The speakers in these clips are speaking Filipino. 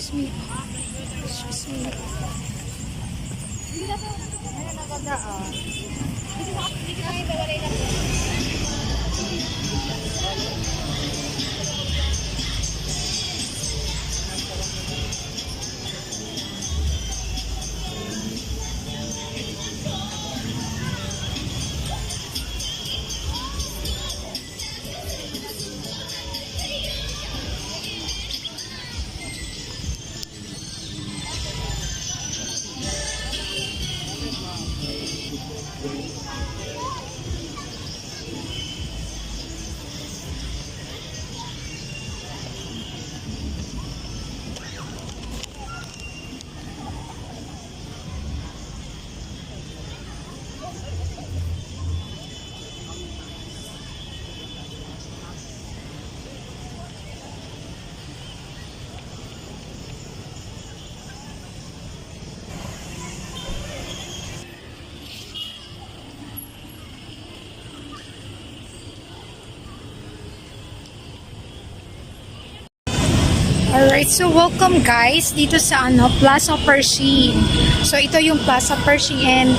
Excuse me. Excuse me. Alright, so welcome guys dito sa Plaza Pershing. So ito yung Plaza Pershing and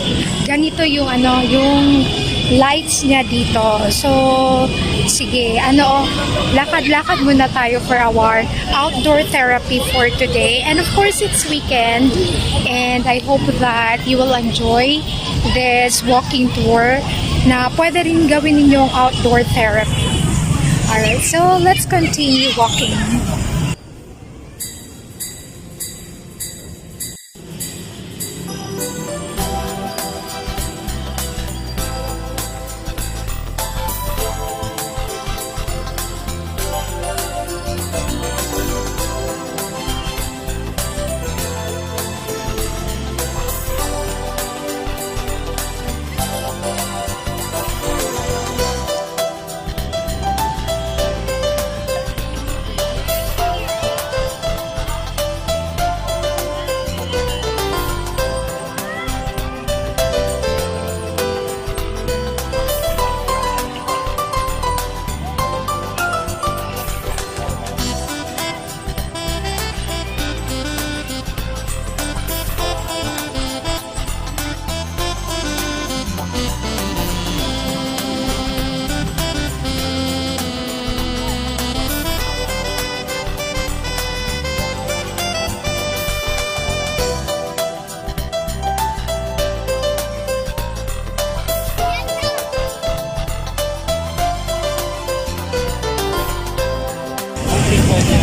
ganito yung yung lights niya dito. So sige, lakad-lakad muna tayo for our outdoor therapy for today. And of course, it's weekend and I hope that you will enjoy this walking tour na pwede rin gawin ninyong outdoor therapy. Alright, so let's continue walking.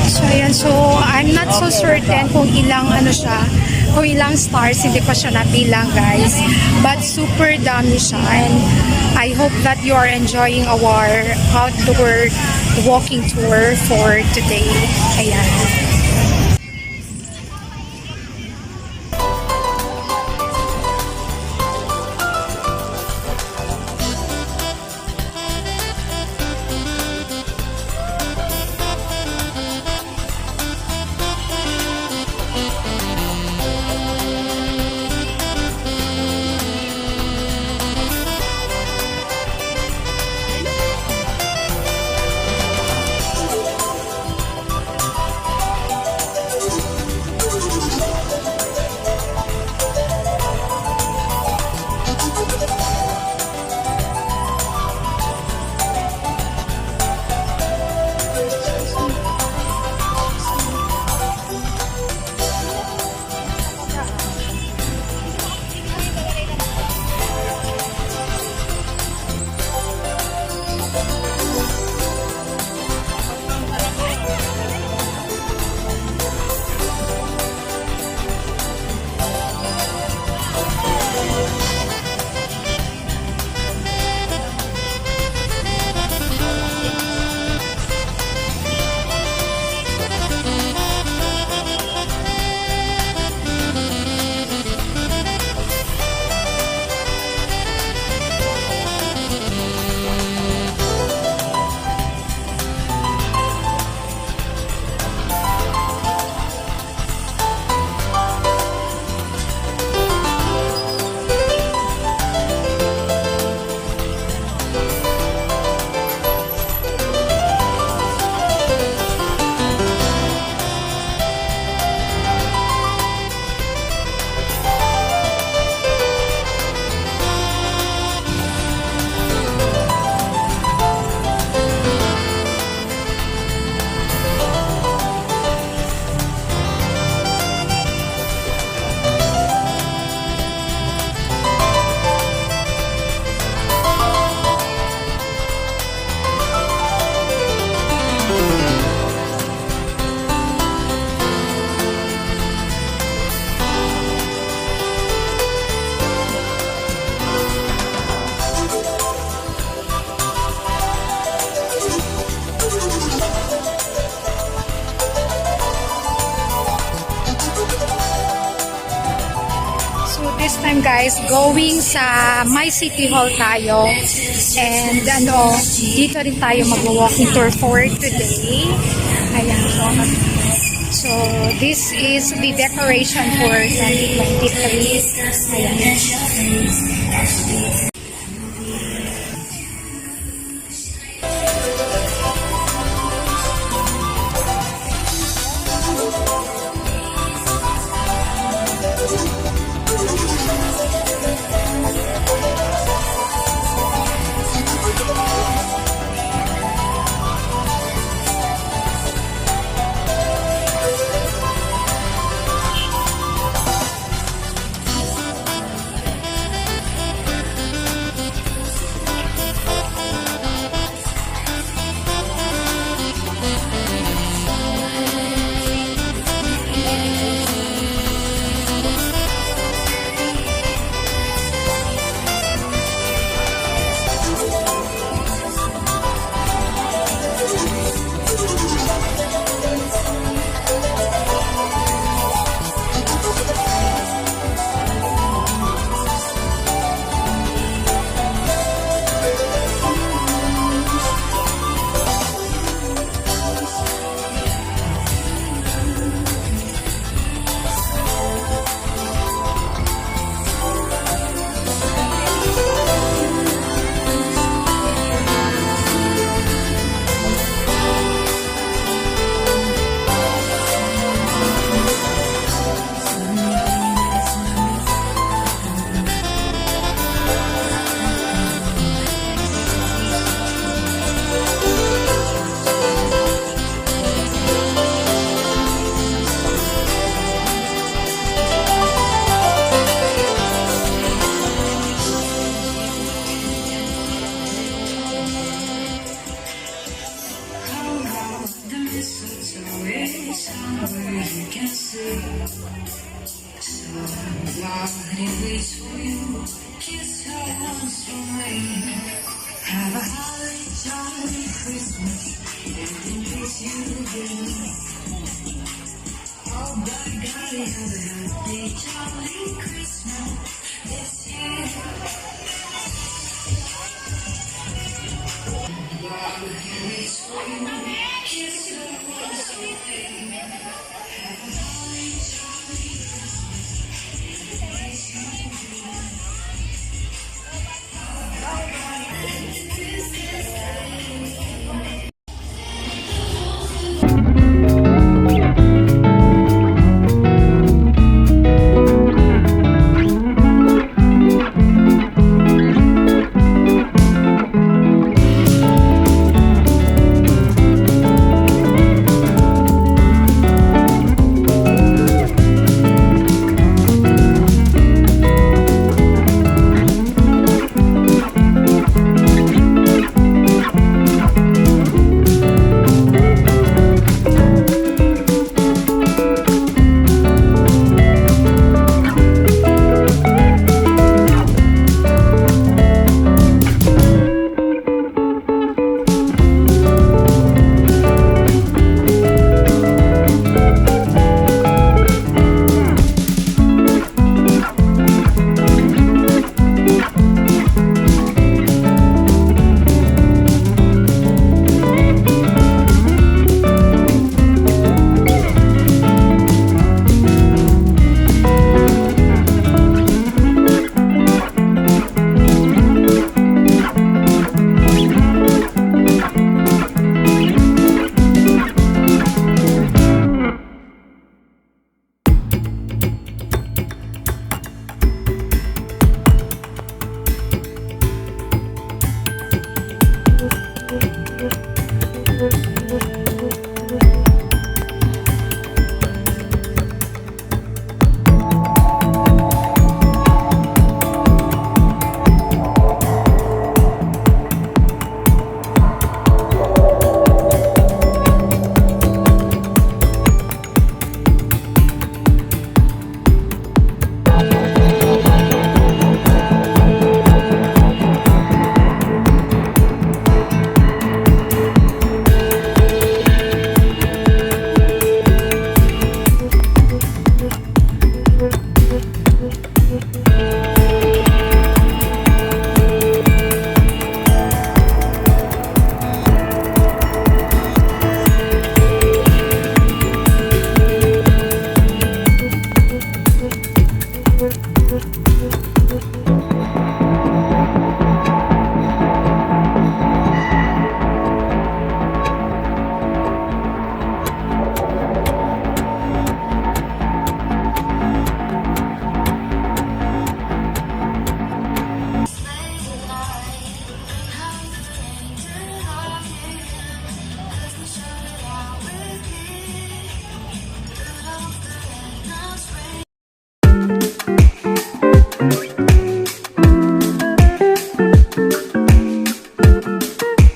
So, ayan. So, I'm not so certain kung ilang kung ilang stars, hindi ko siya nabilang, guys. But super dami siya. And I hope that you are enjoying our outdoor walking tour for today. Ayan. Ayan guys, going sa My City Hall tayo. And dito rin tayo mag-walking tour for today. Ayan po. So, this is the decoration for 2023. Ayan.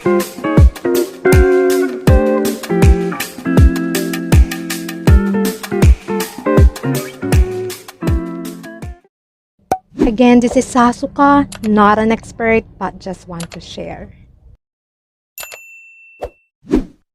Again, this is Sasuka, not an expert, but just want to share.